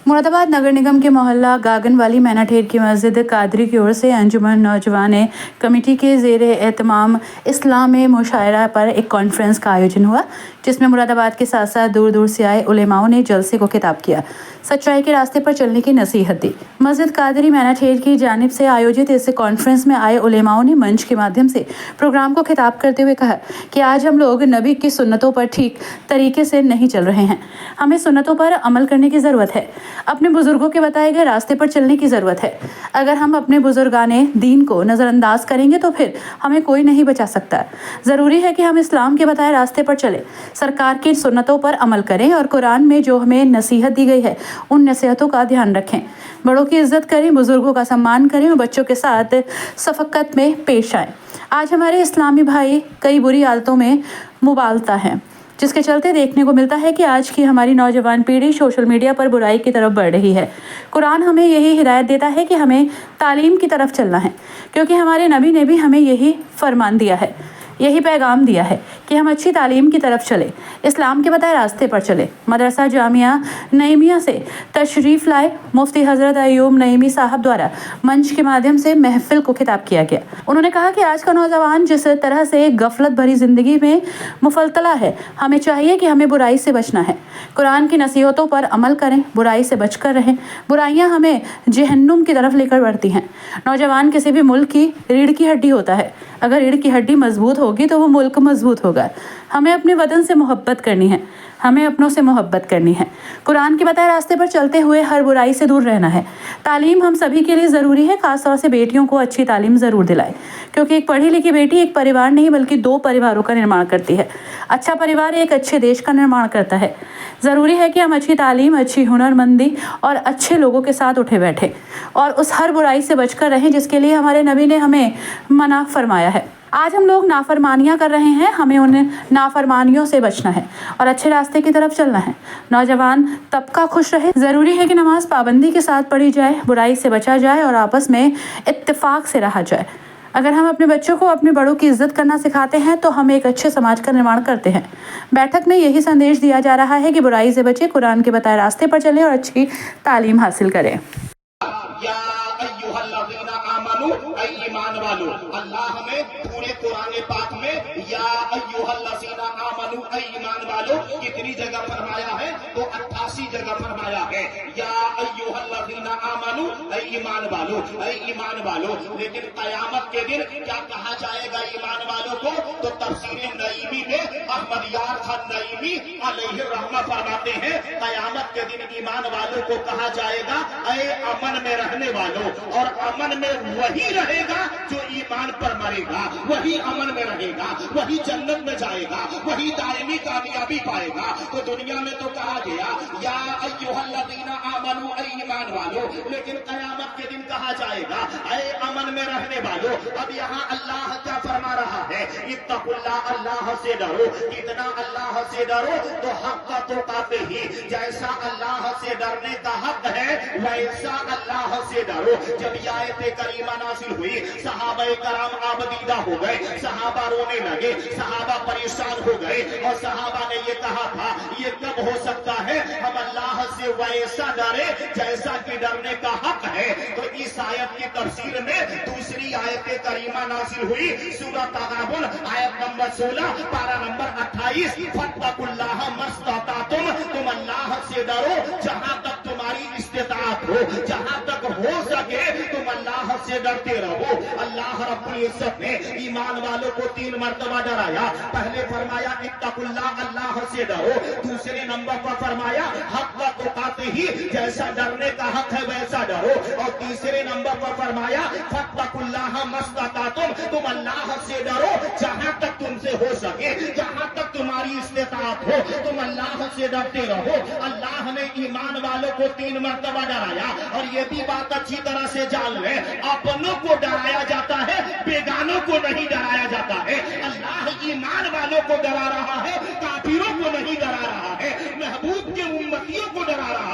मुरादाबाद नगर निगम के मोहल्ला गागनवाली मैनाठेर की मस्जिद कादरी की ओर से अंजुमन नौजवान कमेटी के ज़ेर एहतमाम इस्लाम मुशायरा पर एक कॉन्फ्रेंस का आयोजन हुआ, जिसमें मुरादाबाद के साथ साथ दूर दूर से आए उलेमाओं ने जलसे को खिताब किया, सच्चाई के रास्ते पर चलने की नसीहत दी। मस्जिद कादरी मैनाठेर की जानिब से आयोजित इस कॉन्फ्रेंस में आए उलेमाओं ने मंच के माध्यम से प्रोग्राम को खिताब करते हुए कहा कि आज हम लोग नबी की सुन्नतों पर ठीक तरीके से नहीं चल रहे हैं। हमें सुन्नतों पर अमल करने की ज़रूरत है, अपने बुजुर्गों के बताए गए रास्ते पर चलने की ज़रूरत है। अगर हम अपने बुजुर्गाने दीन को नज़रअंदाज करेंगे तो फिर हमें कोई नहीं बचा सकता। ज़रूरी है कि हम इस्लाम के बताए रास्ते पर चलें, सरकार की सुन्नतों पर अमल करें और कुरान में जो हमें नसीहत दी गई है उन नसीहतों का ध्यान रखें। बड़ों की इज्जत करें, बुजुर्गों का सम्मान करें और बच्चों के साथ शफ़क़त में पेश आएँ। आज हमारे इस्लामी भाई कई बुरी आदतों में मुबालता हैं, जिसके चलते देखने को मिलता है कि आज की हमारी नौजवान पीढ़ी सोशल मीडिया पर बुराई की तरफ बढ़ रही है। कुरान हमें यही हिदायत देता है कि हमें तालीम की तरफ चलना है, क्योंकि हमारे नबी ने भी हमें यही फरमान दिया है, यही पैगाम दिया है कि हम अच्छी तालीम की तरफ चले, इस्लाम के बताए रास्ते पर चले। मदरसा जामिया नईमिया से तशरीफ़ लाए मुफ्ती हज़रत अयूब नईमी साहब द्वारा मंच के माध्यम से महफिल को खिताब किया गया। उन्होंने कहा कि आज का नौजवान जिस तरह से गफलत भरी ज़िंदगी में मुफलतला है, हमें चाहिए कि हमें बुराई से बचना है। कुरान की नसीहतों पर अमल करें, बुराई से बचकर रहें। बुराइयां हमें जहन्नुम की तरफ लेकर बढ़ती हैं। नौजवान किसी भी मुल्क की रीढ़ की हड्डी होता है। अगर रीढ़ की हड्डी मजबूत होगी तो वो मुल्क मजबूत होगा। हमें अपने वतन से मोहब्बत करनी है, हमें अपनों से मोहब्बत करनी है। कुरान के बताए रास्ते पर चलते हुए हर बुराई से दूर रहना है। तालीम हम सभी के लिए ज़रूरी है, खासतौर से बेटियों को अच्छी तालीम ज़रूर दिलाएं, क्योंकि एक पढ़ी लिखी बेटी एक परिवार नहीं बल्कि 2 परिवारों का निर्माण करती है। अच्छा परिवार एक अच्छे देश का निर्माण करता है। ज़रूरी है कि हम अच्छी तालीम, अच्छी हुनरमंदी और अच्छे लोगों के साथ उठे बैठे और उस हर बुराई से बचकर रहें जिसके लिए हमारे नबी ने हमें मना फरमाया है। आज हम लोग नाफरमानियां कर रहे हैं, हमें उन नाफरमानियों से बचना है और अच्छे रास्ते की तरफ चलना है। नौजवान तबका खुश रहे। ज़रूरी है कि नमाज पाबंदी के साथ पढ़ी जाए, बुराई से बचा जाए और आपस में इत्तेफाक से रहा जाए। अगर हम अपने बच्चों को अपने बड़ों की इज्जत करना सिखाते हैं तो हम एक अच्छे समाज का निर्माण करते हैं। बैठक में यही संदेश दिया जा रहा है कि बुराई से बचे, कुरान के बताए रास्ते पर चलें और अच्छी तालीम हासिल करें। ईमान वालों, अल्लाह हमें पूरे कुरान पाक में या अय्युहल्लज़ीना आमनू ईमान वालों कितनी जगह फरमाया है? तो 88 जगह फरमाया है या अय्युहल्लज़ीना आमनू ईमान वालों, ईमान वालों। लेकिन क़यामत के दिन क्या कहा जाएगा ईमान वालों को? तो तफसीर नईमी में अहमद यार खान नईमी अलैहि रहमा फरमाते हैं क़यामत के दिन ईमान वालों को कहा जाएगा ऐ अमन में रहने वालों, और अमन में वही रहेगा जो ईमान पर मरेगा, वही अमन में रहेगा, वही जन्नत में जाएगा, वही दायमी कामयाबी पाएगा। तो दुनिया में तो कहा गया या अय्युहल्लज़ीना आमनू ईमान वालों, लेकिन क़यामत के दिन कहा जाएगा ऐ अमन में रहने वालों। अब यहाँ अल्लाह क्या फरमा रहा है? इत्तक़ुल्लाह, अल्लाह से डरो। कितना अल्लाह से डरो? तो हक़ का तो काफी ही, जैसा अल्लाह से डरने का हक है वैसा अल्लाह से डरो। जब ये आयत करीमा नाज़िल हुई, सहाबाए कराम आबदीदा हो गए, सहाबा रोने लगे, सहाबा परेशान हो गए और सहाबा ने ये कहा था ये कब हो सकता है हम अल्लाह से वैसा डरे जैसा कि डरने का हक है। तो इस आयत की तफसीर में दूसरी आयत करीमा नाज़िल हुई, सूरह तगाबुन आयत नंबर 16 पारा नंबर 28, फत्तकुल्लाह मस्ततातुम, तुम अल्लाह से डरो जहां तक तुम्हारी इस्तिताअत हो, जहां तक हो सके तुम अल्लाह से डरते रहो। अल्लाह रब्बुल इज्जत ने ईमान वालों को 3 मर्तबा डराया। पहले फरमाया इत्तकुल्लाह, अल्लाह से डरो। दूसरे नंबर पर फरमाया हक़ का तुकाते ही, जैसा डरने का हक है वैसा डरो। और तीसरे नंबर पर फरमाया फत्तकुल्लाह मस्ततातुम, तुम अल्लाह से डरो जहां तक तुमसे हो सके, जहां तक तुम्हारी इस्तिताअत हो, तुम अल्लाह से डरते रहो। अल्लाह ने ईमान वालों को 3 मर्तबा डराया। और ये भी बात अच्छी तरह से जान ले, अपनों को डराया जाता है, बेगानों को नहीं डराया जाता है। अल्लाह ईमान वालों को डरा रहा है, काफिरों को नहीं डरा रहा है, महबूब के उम्मतियों को डरा रहा